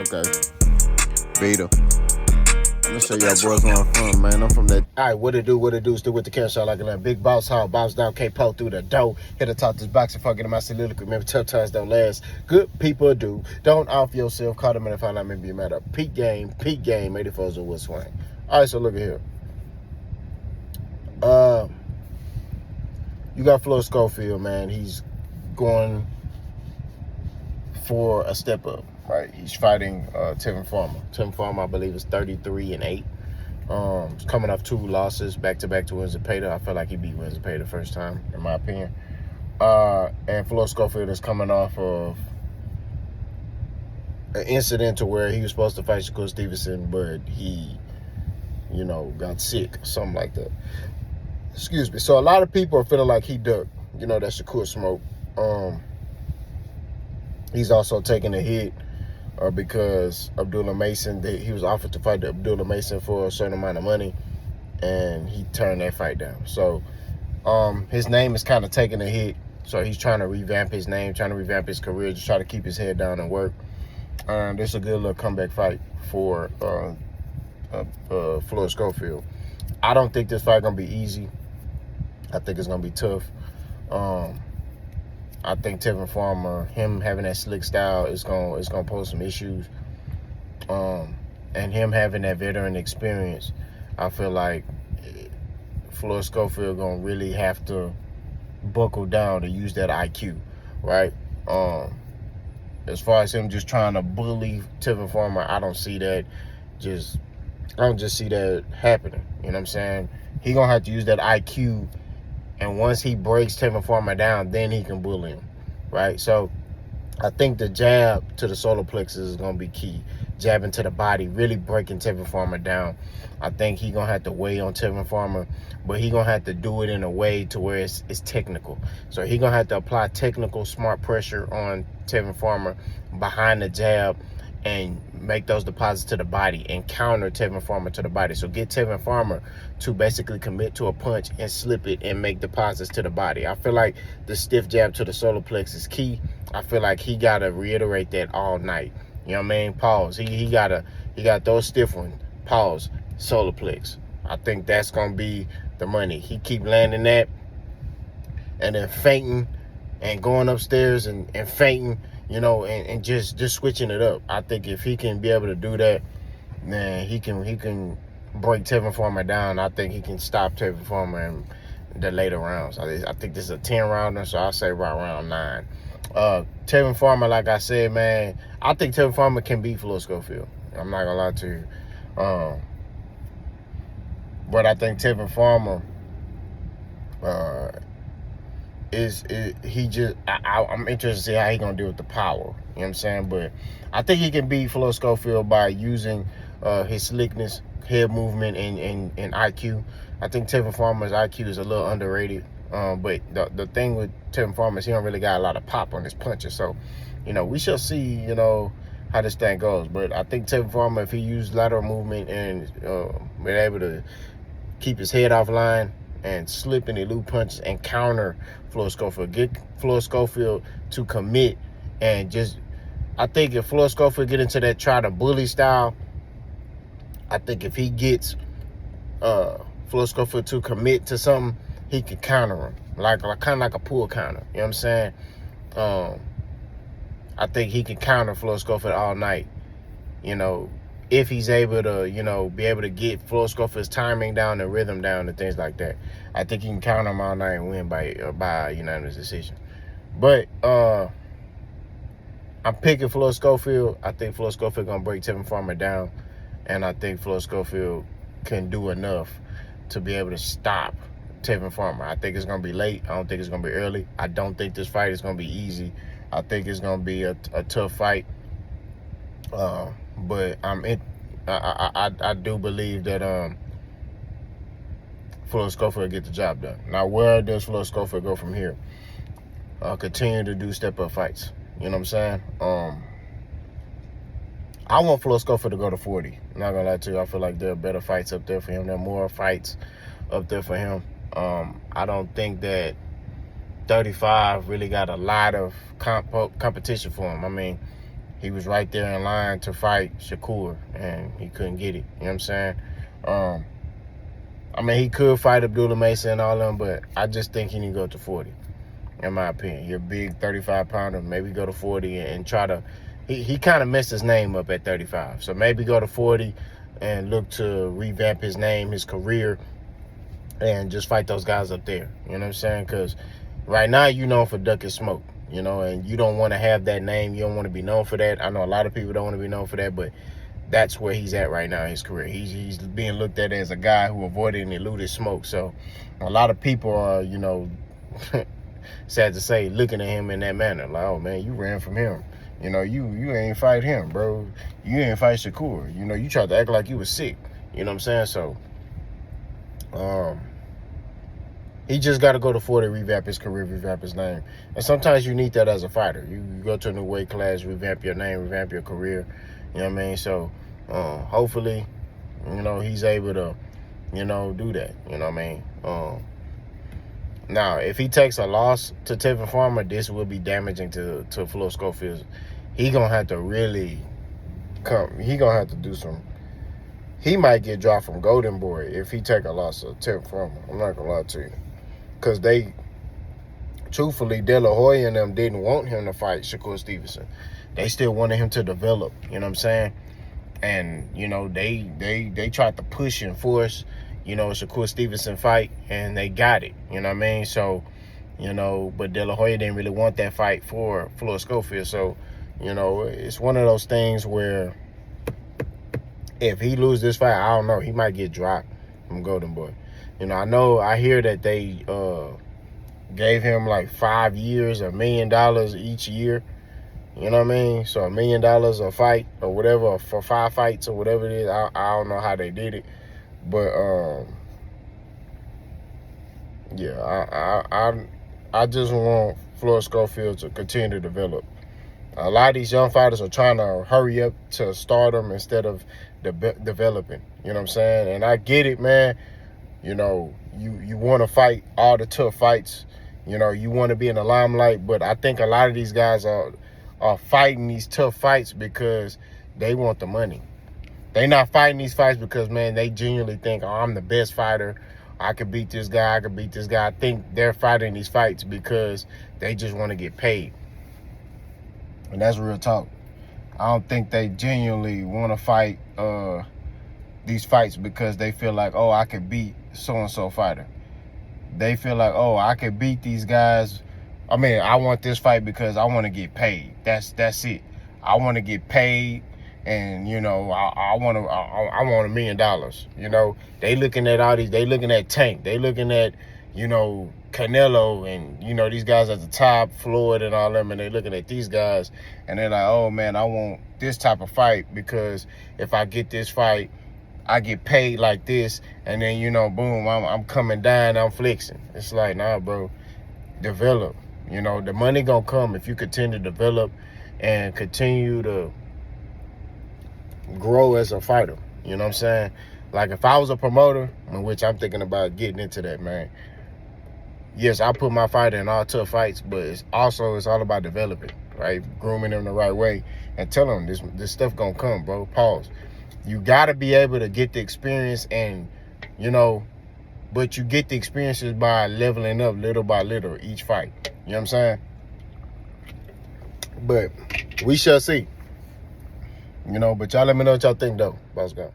Okay. Beta. I'm gonna show y'all boys where I'm from, man. I'm from that. Alright, what it do, still with the cash out like a big boss hog, bounce down, can't pull through the dough. Hit the top this box and fucking in my soliloquy. Remember, tough times don't last. Good people do. Don't off yourself. Call them in and find out maybe you matter. Peak game, 84's a wood swing. Alright, so look at here. You got Floyd Schofield, man. He's going for a step up, right? He's fighting Tevin Farmer. Tevin Farmer, I believe, is 33-8. He's coming off 2 losses back-to-back to Zepeda. I feel like he beat Zepeda the first time, in my opinion. And Floyd Schofield is coming off of an incident to where he was supposed to fight Shakur Stevenson, but he, got sick, something like that. Excuse me. So a lot of people are feeling like he ducked, that Shakur smoke. He's also taking a hit because Abdullah Mason, he was offered to fight Abdullah Mason for a certain amount of money, and he turned that fight down. So his name is kind of taking a hit. So he's trying to revamp his name, trying to revamp his career, just try to keep his head down and work. This is a good little comeback fight for Floyd Schofield. I don't think this fight gonna be easy. I think it's gonna be tough. I think Tevin Farmer, him having that slick style, is gonna pose some issues. And him having that veteran experience, I feel like Floyd Schofield gonna really have to buckle down to use that IQ, right? As far as him just trying to bully Tevin Farmer, I don't see that. I don't just see that happening. You know what I'm saying? He gonna have to use that IQ. And once he breaks Tevin Farmer down, then he can bully him, right? So I think the jab to the solar plexus is going to be key. Jabbing to the body, really breaking Tevin Farmer down. I think he's going to have to weigh on Tevin Farmer, but he's going to have to do it in a way to where it's technical. So he's going to have to apply technical, smart pressure on Tevin Farmer behind the jab and make those deposits to the body and counter Tevin Farmer to the body. So get Tevin Farmer to basically commit to a punch and slip it and make deposits to the body. I feel like the stiff jab to the solar plexus is key. I feel like he got to reiterate that all night. You know what I mean? Pause. He got those stiff ones. Pause. Solar plex. I think that's going to be the money. He keep landing that and then fainting and going upstairs and fainting, and just switching it up. I think if he can be able to do that, then he can break Tevin Farmer down. I think he can stop Tevin Farmer in the later rounds. I think this is a 10-rounder, so I'll say right around 9. Tevin Farmer, like I said, man, I think Tevin Farmer can beat Floyd Schofield. I'm not gonna lie to you. But I think Tevin Farmer I'm interested to see how he gonna deal with the power. You know what I'm saying? But I think he can beat Floyd Schofield by using his slickness, head movement, and IQ. I think Tevin Farmer's IQ is a little underrated. But the thing with Tevin Farmer is he don't really got a lot of pop on his punches. So, we shall see, how this thing goes. But I think Tevin Farmer, if he used lateral movement and been able to keep his head offline and slip and elude punches and counter Floyd Schofield, get Floyd Schofield to commit, and I think if Floyd Schofield get into that try to bully style, I think if he gets Floyd Schofield to commit to something, he can counter him, kind of like a pull counter. You know what I'm saying? I think he can counter Floyd Schofield all night. If he's able to, be able to get Floyd Schofield's timing down and rhythm down and things like that. I think he can counter him all night and win by unanimous decision. But I'm picking Floyd Schofield. I think Floyd Schofield gonna break Tevin Farmer down, and I think Floyd Schofield can do enough to be able to stop Tevin Farmer. I think it's gonna be late. I don't think it's gonna be early. I don't think this fight is gonna be easy. I think it's gonna be a tough fight. But I do believe that Floyd Schofield get the job done. Now, where does Floyd Schofield go from here? Continue to do step-up fights. You know what I'm saying? I want Floyd Schofield to go to 40. I'm not gonna lie to you. I feel like there are better fights up there for him. There are more fights up there for him. I don't think that 35 really got a lot of competition for him. I mean, he was right there in line to fight Shakur, and he couldn't get it. You know what I'm saying? I mean, he could fight Abdullah Mesa and all them, but I just think he need to go to 40, in my opinion. You're a big 35-pounder. Maybe go to 40 and try to... He kind of messed his name up at 35. So maybe go to 40 and look to revamp his name, his career, and just fight those guys up there. You know what I'm saying? Because right now, you known for ducking smoke, you know, and you don't want to have that name. You don't want to be known for that. I know a lot of people don't want to be known for that, but that's where he's at right now in his career. He's being looked at as a guy who avoided and eluded smoke. So a lot of people are, you know, sad to say, looking at him in that manner. Like, oh, man, you ran from him. You know, you ain't fight him, bro. You ain't fight Shakur. You know, you tried to act like you was sick. You know what I'm saying? So, he just got to go to 40, revamp his career, revamp his name. And sometimes you need that as a fighter. You go to a new weight class, revamp your name, revamp your career. You know what I mean? So, hopefully, you know, he's able to, you know, do that. You know what I mean? Now, if he takes a loss to Tevin Farmer, this will be damaging to Floyd Schofield. He going to have to really come. He going to have to do some. He might get dropped from Golden Boy if he take a loss to Tevin Farmer. I'm not going to lie to you. Because they, truthfully, De La Hoya and them didn't want him to fight Shakur Stevenson. They still wanted him to develop. You know what I'm saying? And, you know, they tried to push and force, you know, Shakur Stevenson fight, and they got it. You know what I mean? So, you know, but De La Hoya didn't really want that fight for Floyd Schofield. So, you know, it's one of those things where if he loses this fight, I don't know, he might get dropped from Golden Boy. You know, I hear that they gave him like 5 years, $1 million each year. You know what I mean? So $1 million a fight or whatever for 5 fights or whatever it is. I don't know how they did it. But, yeah, I just want Floyd Schofield to continue to develop. A lot of these young fighters are trying to hurry up to stardom instead of developing. You know what I'm saying? And I get it, man. You know, you want to fight all the tough fights. You know, you want to be in the limelight. But I think a lot of these guys are fighting these tough fights because they want the money. They not fighting these fights because, man, they genuinely think, oh, I'm the best fighter. I could beat this guy. I could beat this guy. I think they're fighting these fights because they just want to get paid. And that's real talk. I don't think they genuinely want to fight these fights because they feel like, oh, I could beat so-and-so fighter. They feel like, oh, I could beat these guys. I mean, I want this fight because I want to get paid. That's it. I want to get paid, and you know, I want $1 million. You know, they looking at all these. They looking at Tank. They looking at, you know, Canelo and, you know, these guys at the top, Floyd and all them, and they looking at these guys and they're like, oh man, I want this type of fight because if I get this fight, I get paid like this, and then, you know, boom, I'm coming down, I'm flexing. It's like, nah, bro, develop. You know, the money gonna come if you continue to develop and continue to grow as a fighter. You know what I'm saying? Like, if I was a promoter, in which I'm thinking about getting into that, man, yes, I put my fighter in all tough fights, but it's all about developing, right? Grooming them the right way and tell them this stuff gonna come, bro. Pause. You gotta be able to get the experience, and, you know, but you get the experiences by leveling up little by little each fight. You know what I'm saying? But we shall see. You know, but y'all let me know what y'all think, though. Boss go.